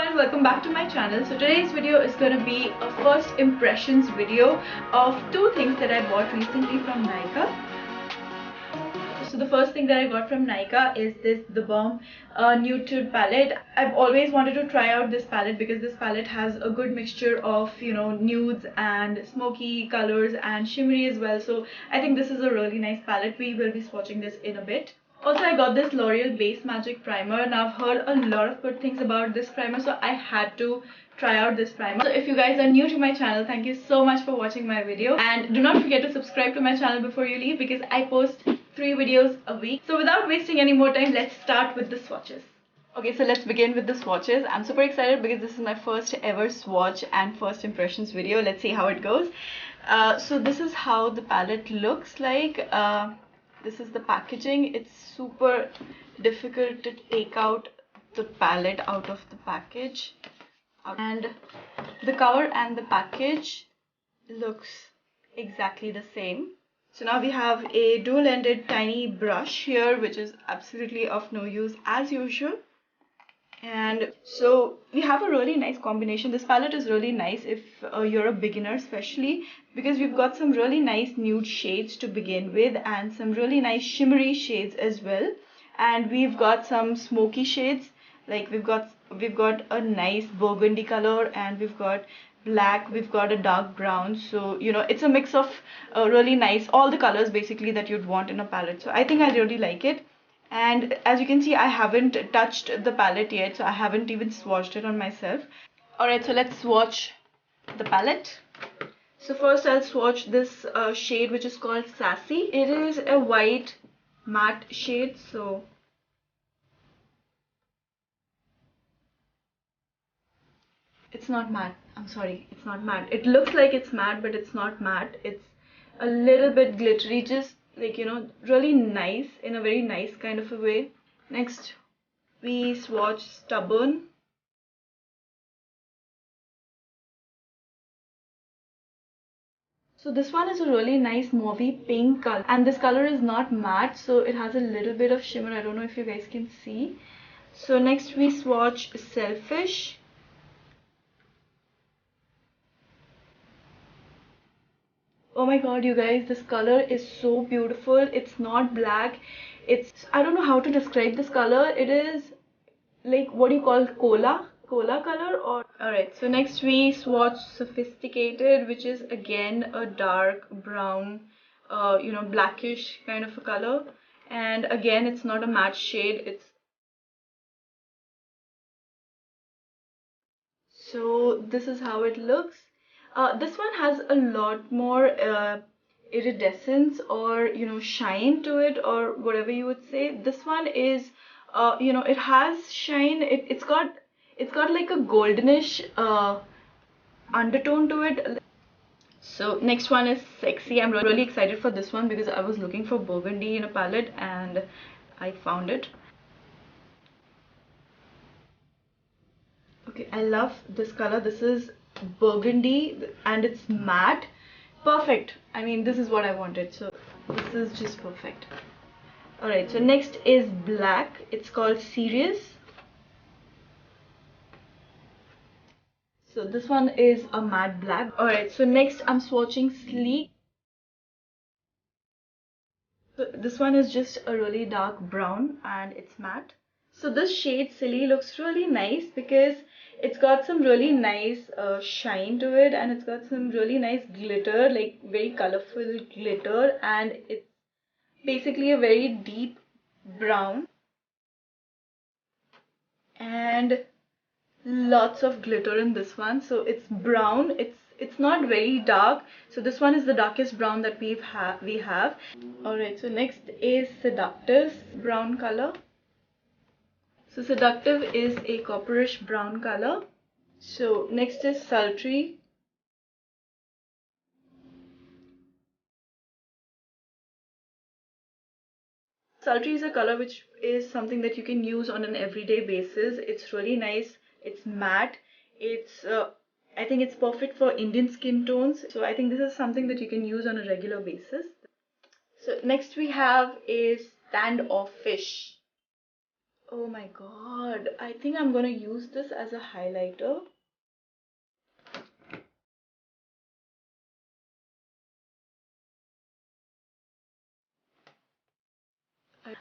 everyone, welcome back to my channel. So today's video is going to be a first impressions video of two things that I bought recently from Nykaa. So the first thing that I got from Nykaa is this The Balm Nude palette. I've always wanted to try out this palette because this palette has a good mixture of, nudes and smoky colors and shimmery as well. So I think this is a really nice palette. We will be swatching this in a bit. Also, I got this L'Oreal Base Magic Primer. Now, I've heard a lot of good things about this primer, so I had to try out this primer. So if you guys are new to my channel, thank you so much for watching my video. And do not forget to subscribe to my channel before you leave because I post 3 videos a week. So without wasting any more time, let's start with the swatches. Okay, so let's begin with the swatches. I'm super excited because this is my first ever swatch and first impressions video. Let's see how it goes. So this is how the palette looks like. This is the packaging. It's super difficult to take out the palette out of the package, and the cover and the package looks exactly the same. So now we have a dual-ended tiny brush here, which is absolutely of no use as usual. And so we have a really nice combination. This palette is really nice if you're a beginner, especially because we've got some really nice nude shades to begin with and some really nice shimmery shades as well. And we've got some smoky shades, like we've got a nice burgundy color, and we've got black, we've got a dark brown. So it's a mix of really nice, all the colors basically that you'd want in a palette. So I think I really like it. And as you can see, I haven't touched the palette yet, so I haven't even swatched it on myself. Alright, so let's swatch the palette. So first I'll swatch this shade, which is called Sassy. It is a white matte shade, so it's not matte. I'm sorry, it's not matte. It looks like it's matte, but it's not matte. It's a little bit glittery, just like, really nice, in a very nice kind of a way. Next, we swatch Stubborn. So this one is a really nice mauvey pink color, and this color is not matte, so it has a little bit of shimmer. I don't know if you guys can see. So next we swatch Selfish. Oh my god, you guys, this color is so beautiful. It's not black. I don't know how to describe this color. It is like, what do you call cola color? Or alright, so next we swatch Sophisticated, which is again a dark brown, blackish kind of a color. And again, it's not a matte shade. So this is how it looks. This one has a lot more iridescence, or shine to it, or whatever you would say. This one is it has shine. It's got like a goldenish undertone to it. So next one is Sexy. I'm really excited for this one because I was looking for burgundy in a palette and I found it. Okay, I love this color. This is burgundy and it's matte. Perfect. I mean, this is what I wanted. So this is just perfect. Alright, so next is black. It's called Serious. So this one is a matte black. Alright, so next I'm swatching Sleek. So this one is just a really dark brown and it's matte. So this shade Silly looks really nice because it's got some really nice shine to it, and it's got some really nice glitter, like very colorful glitter, and it's basically a very deep brown and lots of glitter in this one. So it's brown, it's not very dark, so this one is the darkest brown that we have. Alright, so next is Seductive brown color. So Seductive is a copperish brown color. So next is Sultry. Sultry is a color which is something that you can use on an everyday basis. It's really nice. It's matte. I think it's perfect for Indian skin tones. So I think this is something that you can use on a regular basis. So next we have is Standoffish. Oh my god, I think I'm gonna use this as a highlighter.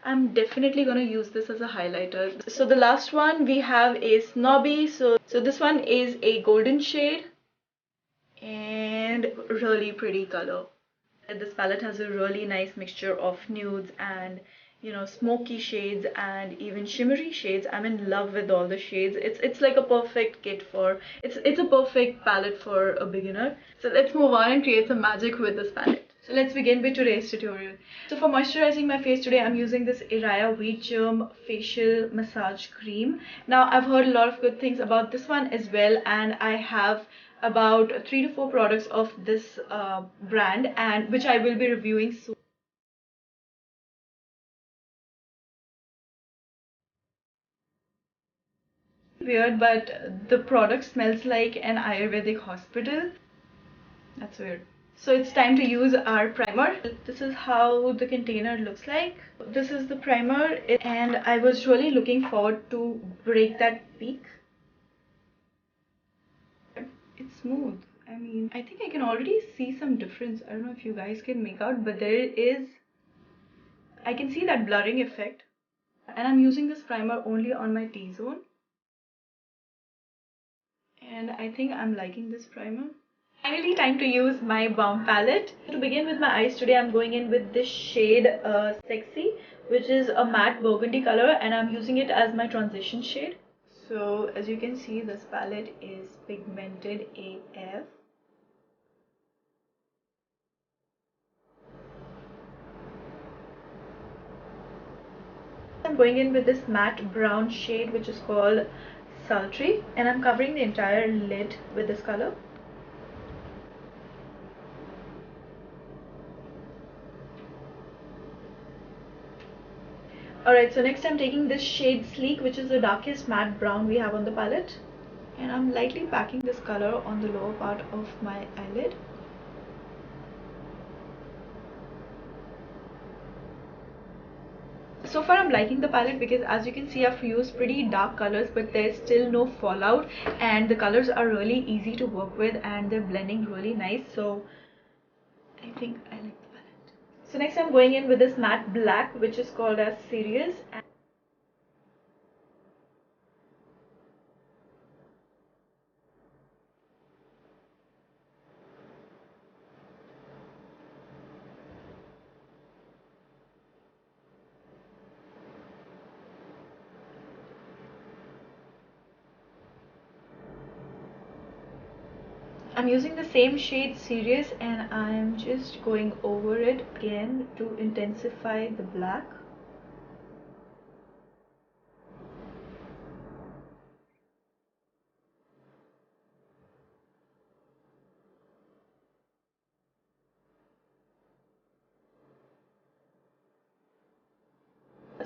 I'm definitely gonna use this as a highlighter. So the last one we have is Snobby. So this one is a golden shade and really pretty color. This palette has a really nice mixture of nudes and smoky shades and even shimmery shades. I'm in love with all the shades. It's like a perfect kit for it's a perfect palette for a beginner. So let's move on and create some magic with this palette. So let's begin with today's tutorial. So for moisturizing my face today, I'm using this Iraya Wheat Germ Facial Massage Cream. Now I've heard a lot of good things about this one as well, and I have about 3 to 4 products of this brand, and which I will be reviewing soon. Weird, but the product smells like an Ayurvedic hospital. That's weird. So it's time to use our primer. This is how the container looks like. This is the primer, and I was really looking forward to break that peak. It's smooth. I mean, I think I can already see some difference. I don't know if you guys can make out, but there is, I can see that blurring effect. And I'm using this primer only on my T-zone. And I think I'm liking this primer. Finally, time to use my Balm palette. To begin with my eyes today, I'm going in with this shade Sexy, which is a matte burgundy color, and I'm using it as my transition shade. So as you can see, this palette is pigmented AF. I'm going in with this matte brown shade, which is called Sultry, and I'm covering the entire lid with this color. Alright, so next I'm taking this shade Sleek, which is the darkest matte brown we have on the palette, and I'm lightly packing this color on the lower part of my eyelid. So far I'm liking the palette because as you can see, I've used pretty dark colors, but there's still no fallout, and the colors are really easy to work with and they're blending really nice. So I think I like the palette. So next I'm going in with this matte black, which is called as Serious. I'm using the same shade Serious, and I'm just going over it again to intensify the black.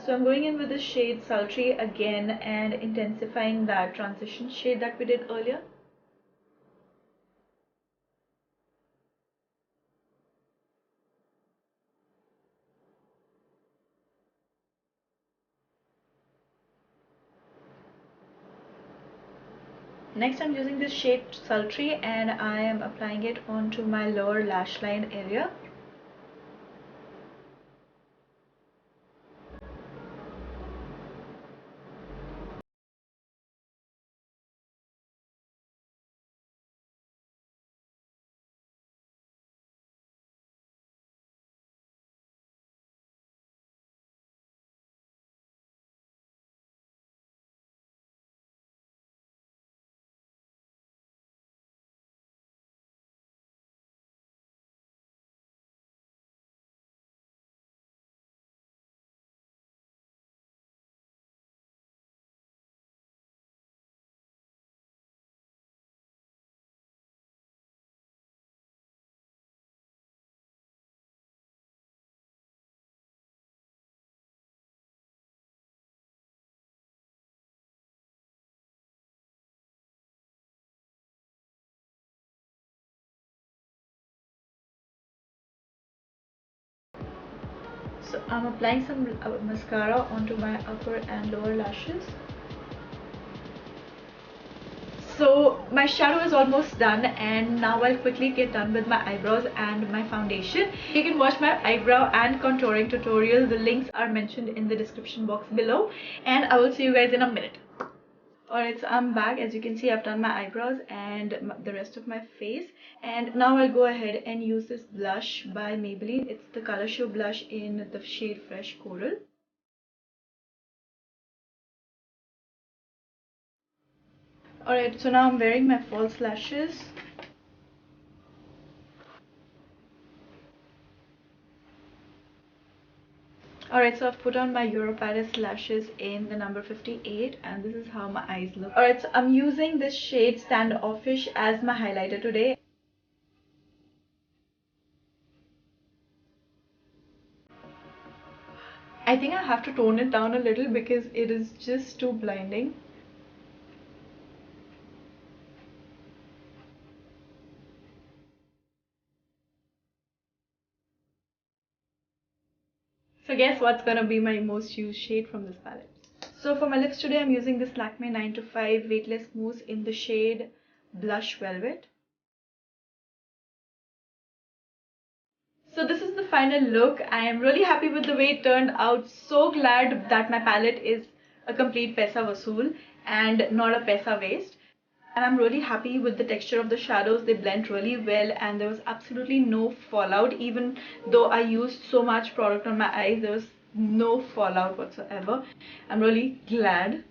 So I'm going in with the shade Sultry again and intensifying that transition shade that we did earlier. Next I'm using this shade Sultry and I am applying it onto my lower lash line area. I'm applying some mascara onto my upper and lower lashes. So my shadow is almost done, and now I'll quickly get done with my eyebrows and my foundation. You can watch my eyebrow and contouring tutorial. The links are mentioned in the description box below, and I will see you guys in a minute. Alright, so I'm back. As you can see, I've done my eyebrows and the rest of my face, and now I'll go ahead and use this blush by Maybelline. It's the Color Show blush in the shade Fresh Coral. Alright, so now I'm wearing my false lashes. Alright, so I've put on my Euro Paris lashes in the number 58, and this is how my eyes look. Alright, so I'm using this shade Standoffish as my highlighter today. I think I have to tone it down a little because it is just too blinding. So guess what's gonna be my most used shade from this palette? So for my lips today, I'm using this Lakme 9 to 5 Weightless Mousse in the shade Blush Velvet. So this is the final look. I am really happy with the way it turned out. So glad that my palette is a complete paisa vasool and not a paisa waste. And I'm really happy with the texture of the shadows. They blend really well, and there was absolutely no fallout. Even though I used so much product on my eyes, there was no fallout whatsoever. I'm really glad.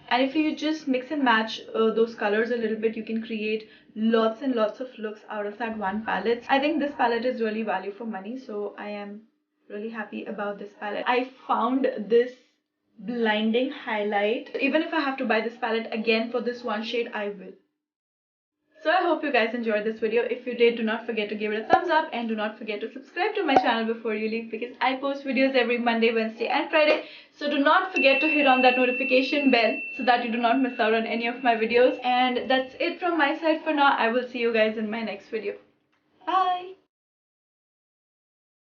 And if you just mix and match those colors a little bit, you can create lots and lots of looks out of that one palette. I think this palette is really value for money, so I am really happy about this palette. I found this blinding highlight. Even if I have to buy this palette again for this one shade, I will. So I hope you guys enjoyed this video. If you did, do not forget to give it a thumbs up, and do not forget to subscribe to my channel before you leave, because I post videos every Monday, Wednesday and Friday. So do not forget to hit on that notification bell so that you do not miss out on any of my videos. And that's it from my side for now. I will see you guys in my next video. Bye!